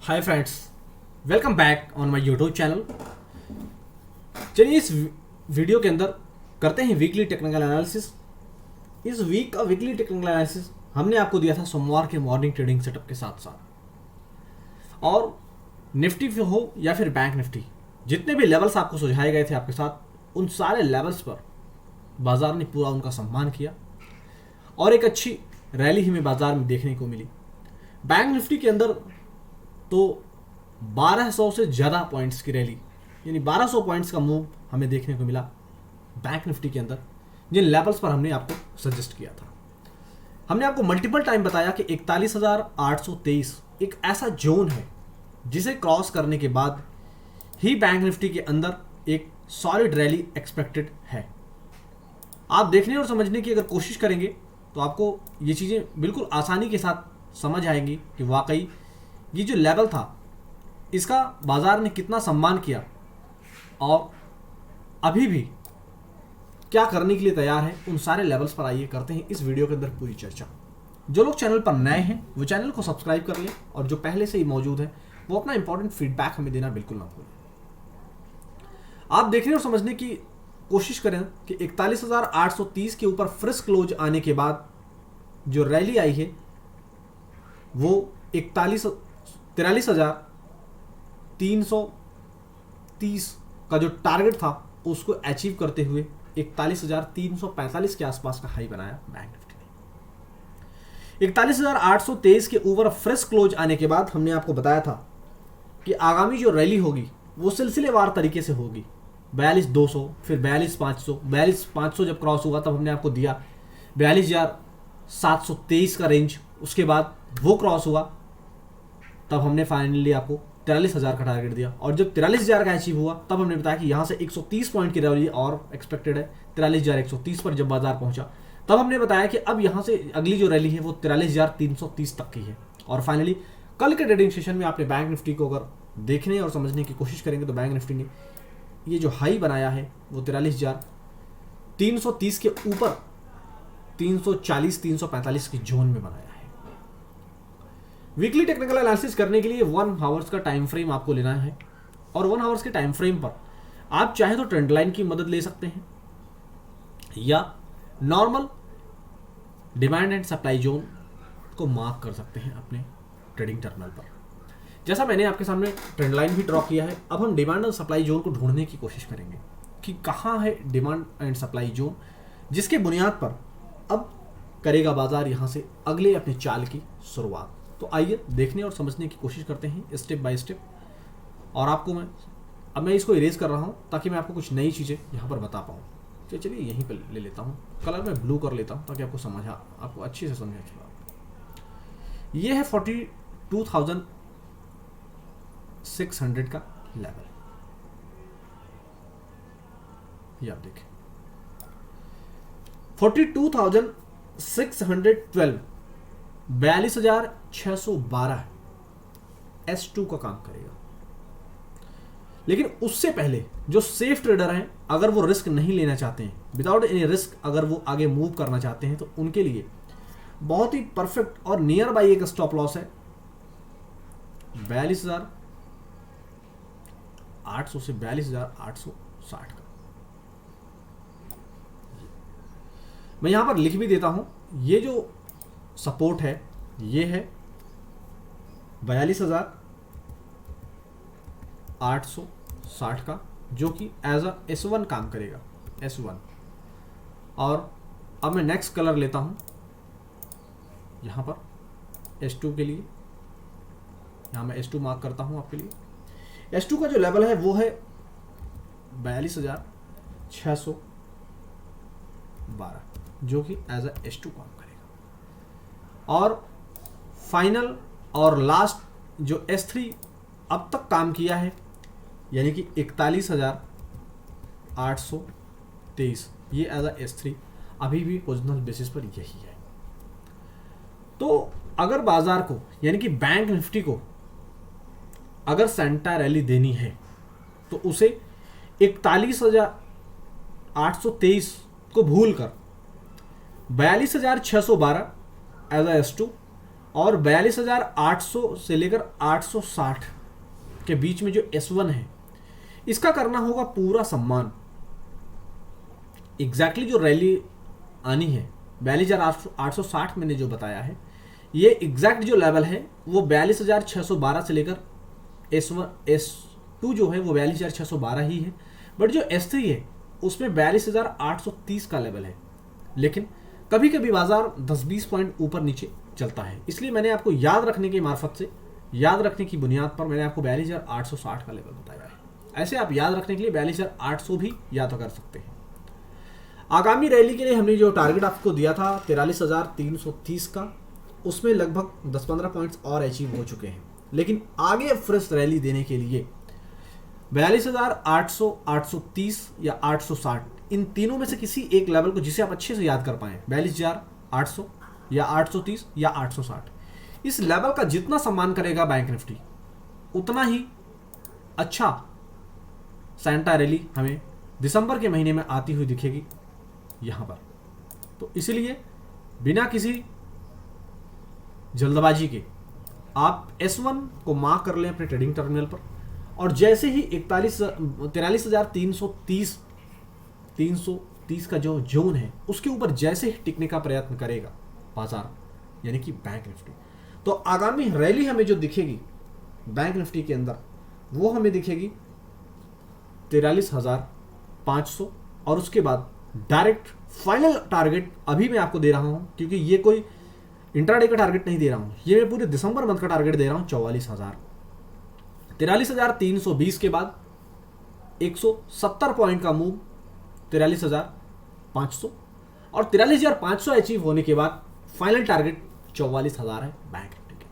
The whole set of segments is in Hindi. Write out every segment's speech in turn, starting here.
Hi friends, welcome back on my YouTube channel. चलिए इस वीडियो के अंदर करते हैं वीकली टेक्निकल एनालिसिस। इस वीक का वीकली टेक्निकल एनालिसिस हमने आपको दिया था सोमवार के मॉर्निंग ट्रेडिंग सेटअप के साथ साथ, और निफ्टी हो या फिर बैंक निफ्टी, जितने भी लेवल्स आपको सुझाए गए थे आपके साथ, उन सारे लेवल्स पर बाजार ने पूरा उनका सम्मान किया और एक अच्छी रैली हमें बाजार में देखने को मिली। बैंक निफ्टी के अंदर तो 1200 से ज़्यादा पॉइंट्स की रैली, यानी 1200 पॉइंट्स का मूव हमें देखने को मिला बैंक निफ्टी के अंदर, जिन लेवल्स पर हमने आपको सजेस्ट किया था। हमने आपको मल्टीपल टाइम बताया कि 41,823 एक ऐसा जोन है जिसे क्रॉस करने के बाद ही बैंक निफ्टी के अंदर एक सॉलिड रैली एक्सपेक्टेड है। आप देखने और समझने की अगर कोशिश करेंगे तो आपको ये चीज़ें बिल्कुल आसानी के साथ समझ आएंगी कि वाकई ये जो लेवल था इसका बाजार ने कितना सम्मान किया और अभी भी क्या करने के लिए तैयार है। उन सारे लेवल्स पर आइए करते हैं इस वीडियो के अंदर पूरी चर्चा। जो लोग चैनल पर नए हैं वो चैनल को सब्सक्राइब कर लें, और जो पहले से ही मौजूद है वो अपना इंपॉर्टेंट फीडबैक हमें देना बिल्कुल ना भूलें। आप देखने और समझने की कोशिश करें कि 41,830 के ऊपर फ्रेश क्लोज आने के बाद जो रैली आई है वो 43,330 का जो टारगेट था उसको अचीव करते हुए 41,345 के आसपास का हाई बनाया बैंक निफ्टी ने। 41,823 के ऊपर फ्रेश क्लोज आने के बाद हमने आपको बताया था कि आगामी जो रैली होगी वो सिलसिलेवार तरीके से होगी। 42,200, फिर 42,500, 42,500 जब क्रॉस हुआ तब हमने आपको दिया 42,723 का रेंज। उसके बाद वो क्रॉस हुआ तब हमने फाइनली आपको 43,000 का टारगेट दिया, और जब 43,000 का अचीव हुआ तब हमने बताया कि यहाँ से 130 पॉइंट की रैली और एक्सपेक्टेड है। 43,130 पर जब बाजार पहुंचा तब हमने बताया कि अब यहाँ से अगली जो रैली है वो 43,330 तक की है। और फाइनली कल के ट्रेडिंग सेशन में आपने बैंक निफ्टी को अगर देखने और समझने की कोशिश करेंगे तो बैंक निफ्टी ने ये जो हाई बनाया है वो 43,330 के ऊपर 340-345 की जोन में बनाया है। वीकली टेक्निकल एनालिसिस करने के लिए 1 आवर्स का टाइम फ्रेम आपको लेना है, और 1 आवर्स के टाइम फ्रेम पर आप चाहे तो ट्रेंड लाइन की मदद ले सकते हैं या normal demand and supply zone को मार्क कर सकते हैं अपने ट्रेडिंग टर्मिनल पर। जैसा मैंने आपके सामने ट्रेंड लाइन भी ड्रॉ किया है, अब हम डिमांड और सप्लाई जोन को ढूंढने की कोशिश करेंगे कि कहाँ है डिमांड एंड सप्लाई जोन, जिसके बुनियाद पर अब करेगा बाजार यहाँ से अगले अपने चाल की शुरुआत। तो आइए देखने और समझने की कोशिश करते हैं स्टेप बाय स्टेप। और आपको मैं इसको इरेज कर रहा हूँ ताकि मैं आपको कुछ नई चीज़ें यहाँ पर बता पाऊँ। तो चलिए यहीं पर ले लेता हूँ, कलर में ब्लू कर लेता हूँ ताकि आपको अच्छे से समझा चला। ये है 42,600 का लेवल, ये आप देखें 42,612, 42,612 S2 का काम करेगा। लेकिन उससे पहले जो सेफ ट्रेडर हैं, अगर वो रिस्क नहीं लेना चाहते हैं, विदाउट एनी रिस्क अगर वो आगे मूव करना चाहते हैं, तो उनके लिए बहुत ही परफेक्ट और नियर बाई एक स्टॉप लॉस है 42,800 से 42,860 का। मैं यहां पर लिख भी देता हूं, ये जो सपोर्ट है ये है 42,860 का, जो कि एज अ S1 काम करेगा, S1। और अब मैं नेक्स्ट कलर लेता हूं यहां पर S2 के लिए, यहां मैं S2 मार्क करता हूं आपके लिए। S2 का जो लेवल है वो है 42,612, जो कि एज अ S2 काम करेगा। और फाइनल और लास्ट जो S3 अब तक काम किया है, यानी कि 41,823, ये एज अ S3 अभी भी पोजिशनल बेसिस पर यही है। तो अगर बाजार को, यानी कि बैंक निफ्टी को अगर सेंटा रैली देनी है तो उसे 41,823 को भूलकर 42,612 एज अ S2 और 42,800 से लेकर 860 के बीच में जो S1 है, इसका करना होगा पूरा सम्मान। एग्जैक्टली जो रैली आनी है 42,860 मैंने जो बताया है, ये एग्जैक्ट जो लेवल है वो 42,612 से लेकर S2 जो है वो 42,612 ही है, बट जो S3 है उसमें 42,830 का लेवल है। लेकिन कभी कभी बाजार 10-20 पॉइंट ऊपर नीचे चलता है, इसलिए मैंने आपको याद रखने की मार्फत से, याद रखने की बुनियाद पर मैंने आपको 42,860 का लेवल बताया है। ऐसे आप याद रखने के लिए 42,800 भी याद कर सकते हैं। आगामी रैली के लिए हमने जो टारगेट आपको दिया था 43,330 का, उसमें लगभग 10-15 पॉइंट्स और अचीव हो चुके हैं। लेकिन आगे फ्रेश रैली देने के लिए 42,800, 830 या 860, इन तीनों में से किसी एक लेवल को जिसे आप अच्छे से याद कर पाएं, 42,800 या 830 या 860, इस लेवल का जितना सम्मान करेगा बैंक निफ्टी, उतना ही अच्छा सैंटा रैली हमें दिसंबर के महीने में आती हुई दिखेगी यहां पर। तो इसलिए बिना किसी जल्दबाजी के आप S1 को मार्क कर लें अपने ट्रेडिंग टर्मिनल पर, और जैसे ही 43,330 का जो जोन है उसके ऊपर जैसे ही टिकने का प्रयत्न करेगा बाजार, यानी कि बैंक निफ्टी, तो आगामी रैली हमें जो दिखेगी बैंक निफ्टी के अंदर वो हमें दिखेगी 43,500, और उसके बाद डायरेक्ट फाइनल टारगेट अभी मैं आपको दे रहा हूं, क्योंकि ये कोई इंट्राडे का टारगेट नहीं दे रहा हूं, ये मैं पूरे दिसंबर मंथ का टारगेट दे रहा हूं 44,000। 43,320 के बाद 170 पॉइंट का मूव 43,500, और 43,500 अचीव होने के बाद फाइनल टारगेट 44,000 है बैंक निफ्टी के।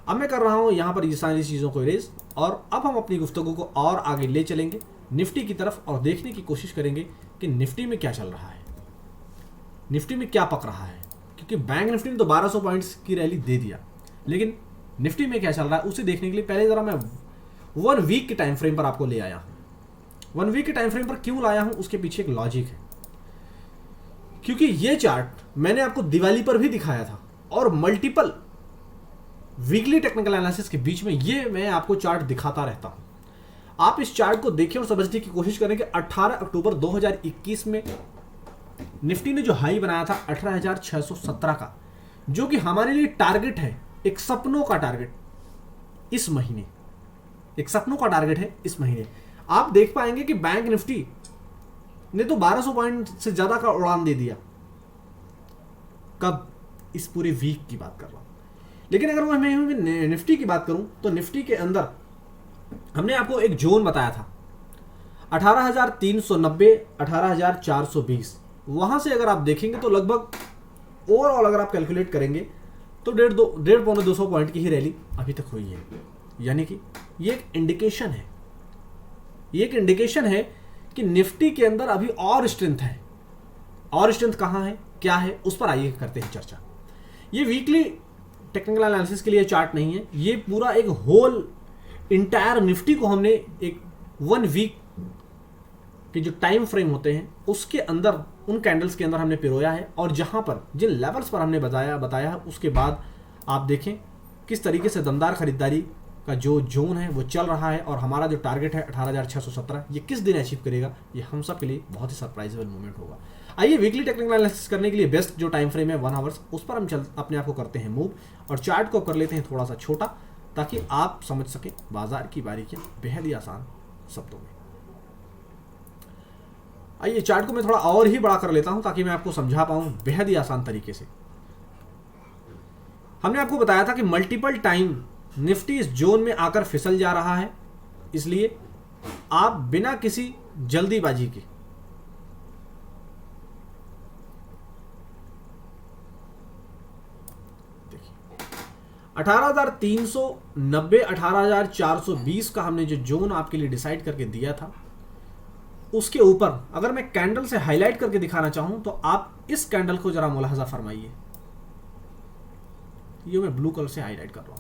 अब मैं कर रहा हूं यहां पर ये सारी चीजों को इरेज, और अब हम अपनी गुफ्तगू को और आगे ले चलेंगे निफ्टी की तरफ, और देखने की कोशिश करेंगे कि निफ्टी में क्या चल रहा है, निफ्टी में क्या पक रहा है। क्योंकि बैंक निफ्टी ने तो 1200 पॉइंट्स की रैली दे दिया, लेकिन निफ्टी में क्या चल रहा है उसे देखने के लिए पहले जरा मैं 1 वीक के टाइम फ्रेम पर आपको ले आया हूं। 1 वीक के टाइम फ्रेम पर क्यों लाया हूं, उसके पीछे एक लॉजिक है। क्योंकि ये चार्ट मैंने आपको दिवाली पर भी दिखाया था, और मल्टीपल वीकली टेक्निकल एनालिसिस के बीच में ये मैं आपको चार्ट दिखाता रहता हूं। आप इस चार्ट को देखें और समझने की कोशिश करें कि 18 अक्टूबर 2021 में निफ्टी ने जो हाई बनाया था 18,617 का, जो कि हमारे लिए टारगेट है, एक सपनों का टारगेट इस महीने, एक सपनों का टारगेट है इस महीने। आप देख पाएंगे कि बैंक निफ्टी ने तो 1200 पॉइंट से ज्यादा का उड़ान दे दिया। कब? इस पूरे वीक की बात कर रहा हूं। लेकिन अगर मैं निफ्टी की बात करूं तो निफ्टी के अंदर हमने आपको एक जोन बताया था 18,390, 18,420। वहां से अगर आप देखेंगे तो लगभग ओवरऑल अगर आप कैलकुलेट करेंगे तो 150-200 पॉइंट की ही रैली अभी तक हुई है। यानी कि ये एक इंडिकेशन है, ये एक इंडिकेशन है कि निफ्टी के अंदर अभी और स्ट्रेंथ है। और स्ट्रेंथ कहां है, क्या है, उस पर आइए करते हैं चर्चा। ये वीकली टेक्निकल एनालिसिस के लिए चार्ट नहीं है, ये पूरा एक होल इंटायर निफ्टी को हमने एक 1 वीक के जो टाइम फ्रेम होते हैं उसके अंदर, उन कैंडल्स के अंदर हमने पिरोया है, और जहां पर जिन लेवल्स पर हमने बताया है उसके बाद आप देखें किस तरीके से दमदार खरीदारी का जो जोन है वो चल रहा है, और हमारा जो टारगेट है 18,617 ये किस दिन अचीव करेगा, ये हम सब के लिए बहुत ही सरप्राइजेबल मोमेंट होगा। आइए वीकली टेक्निकल एनालिसिस करने के लिए बेस्ट जो टाइम फ्रेम है 1 आवर्स, उस पर हम अपने आप को करते हैं मूव, और चार्ट को कर लेते हैं थोड़ा सा छोटा, ताकि आप समझ सकें बाजार की बारीकियां बेहद ही आसान शब्दों में। आइए चार्ट को मैं थोड़ा और ही बड़ा कर लेता हूं ताकि मैं आपको समझा पाऊं बेहद ही आसान तरीके से। हमने आपको बताया था कि मल्टीपल टाइम निफ्टी इस जोन में आकर फिसल जा रहा है, इसलिए आप बिना किसी जल्दीबाजी के देखिए 18,390, 18,420 का हमने जो जोन आपके लिए डिसाइड करके दिया था, उसके ऊपर अगर मैं कैंडल से हाईलाइट करके दिखाना चाहूं तो आप इस कैंडल को जरा मुलाहजा फरमाइए। ये मैं ब्लू कलर से हाईलाइट कर रहा हूं।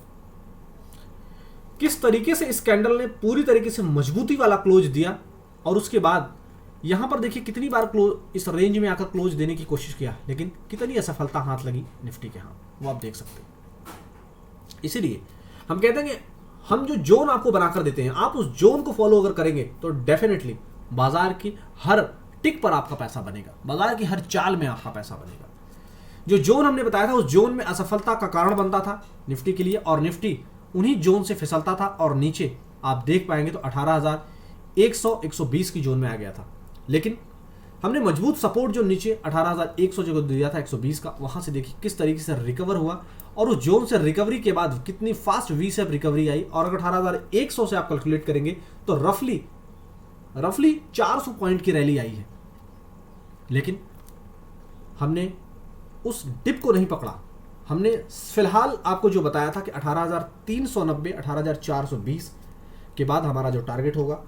किस तरीके से इस कैंडल ने पूरी तरीके से मजबूती वाला क्लोज दिया, और उसके बाद यहां पर देखिए कितनी बार क्लोज इस रेंज में आकर क्लोज देने की कोशिश किया, लेकिन कितनी असफलता हाथ लगी निफ्टी के हाथ, वो आप देख सकते हैं। इसीलिए हम कहते हैं कि हम जो जोन आपको बनाकर देते हैं, आप उस जोन को फॉलो अगर करेंगे तो डेफिनेटली बाजार की हर टिक पर आपका पैसा बनेगा, बाजार की हर चाल में आपका पैसा बनेगा। जो जोन हमने बताया था उस जोन में असफलता का कारण बनता था निफ्टी के लिए, और निफ्टी उन्हीं जोन से फिसलता था और नीचे आप देख पाएंगे तो 18,100-120 की जोन में आ गया था। लेकिन हमने मजबूत सपोर्ट जो नीचे 18,100 जो दिया था 120 का, वहां से देखिए किस तरीके से रिकवर हुआ, और उस जोन से रिकवरी के बाद कितनी फास्ट वी शेप रिकवरी आई। और अगर 18,100 से आप कैलकुलेट करेंगे तो रफली 400 पॉइंट की रैली आई है। लेकिन हमने उस डिप को नहीं पकड़ा। हमने फिलहाल आपको जो बताया था कि 18,390 18,420 के बाद हमारा जो टारगेट होगा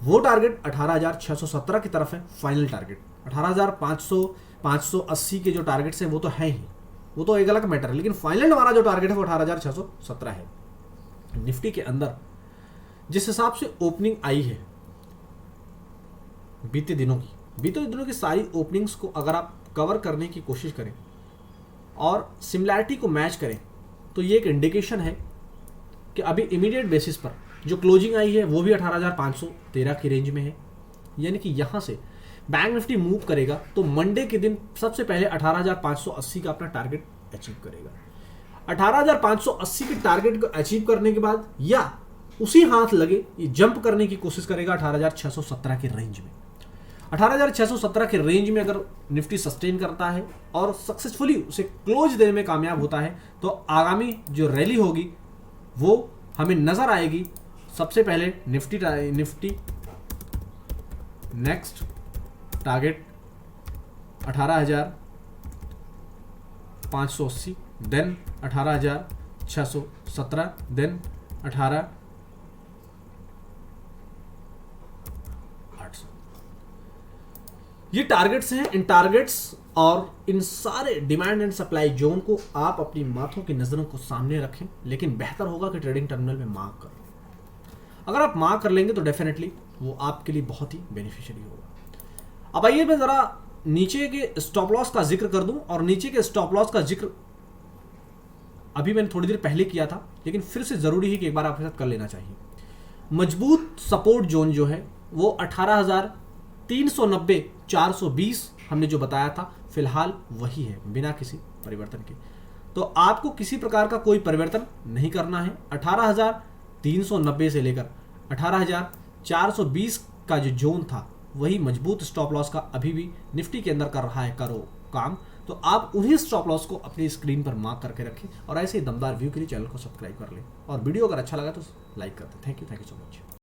वो टारगेट 18,617 की तरफ है। फाइनल टारगेट 18,580 के जो टारगेट्स हैं वो तो है ही, वो तो एक अलग मैटर है, लेकिन फाइनल हमारा जो टारगेट है वो 18,617 है। निफ्टी के अंदर जिस हिसाब से ओपनिंग आई है बीते दिनों की सारी ओपनिंग्स को अगर आप कवर करने की कोशिश करें और सिमिलैरिटी को मैच करें तो ये एक इंडिकेशन है कि अभी इमीडिएट बेसिस पर जो क्लोजिंग आई है वो भी 18,513 की रेंज में है। यानी कि यहाँ से बैंक निफ्टी मूव करेगा तो मंडे के दिन सबसे पहले 18,580 का अपना टारगेट अचीव करेगा। 18,580 के टारगेट को अचीव करने के बाद या उसी हाथ लगे ये जंप करने की कोशिश करेगा 18,617 के रेंज में। 18,617 के रेंज में अगर निफ्टी सस्टेन करता है और सक्सेसफुली उसे क्लोज देने में कामयाब होता है तो आगामी जो रैली होगी वो हमें नजर आएगी। सबसे पहले Nifty next target 18,580, then 18,617, then 18,800। ये टारगेट्स हैं। इन टारगेट्स और इन सारे डिमांड एंड सप्लाई जोन को आप अपनी माथों की नजरों को सामने रखें, लेकिन बेहतर होगा कि ट्रेडिंग टर्मिनल में मार्क करें। अगर आप मार्क कर लेंगे तो डेफिनेटली वो आपके लिए बहुत ही बेनिफिशियरी होगा। अब आइए मैं जरा नीचे के स्टॉप लॉस का जिक्र कर दूं, और नीचे के स्टॉप लॉस का जिक्र अभी मैंने थोड़ी देर पहले किया था, लेकिन फिर से जरूरी है कि एक बार आपके साथ कर लेना चाहिए। मजबूत सपोर्ट जोन जो है वो 18,390 420 हमने जो बताया था फिलहाल वही है, बिना किसी परिवर्तन के। तो आपको किसी प्रकार का कोई परिवर्तन नहीं करना है। 18,390 से लेकर 18,420 का जो जोन था वही मजबूत स्टॉप लॉस का अभी भी निफ्टी के अंदर कर रहा है करो काम। तो आप उन्हीं स्टॉप लॉस को अपनी स्क्रीन पर मार्क करके रखें और ऐसे ही दमदार व्यू के लिए चैनल को सब्सक्राइब कर लें, और वीडियो अगर अच्छा लगा तो लाइक कर दें। Thank you so much.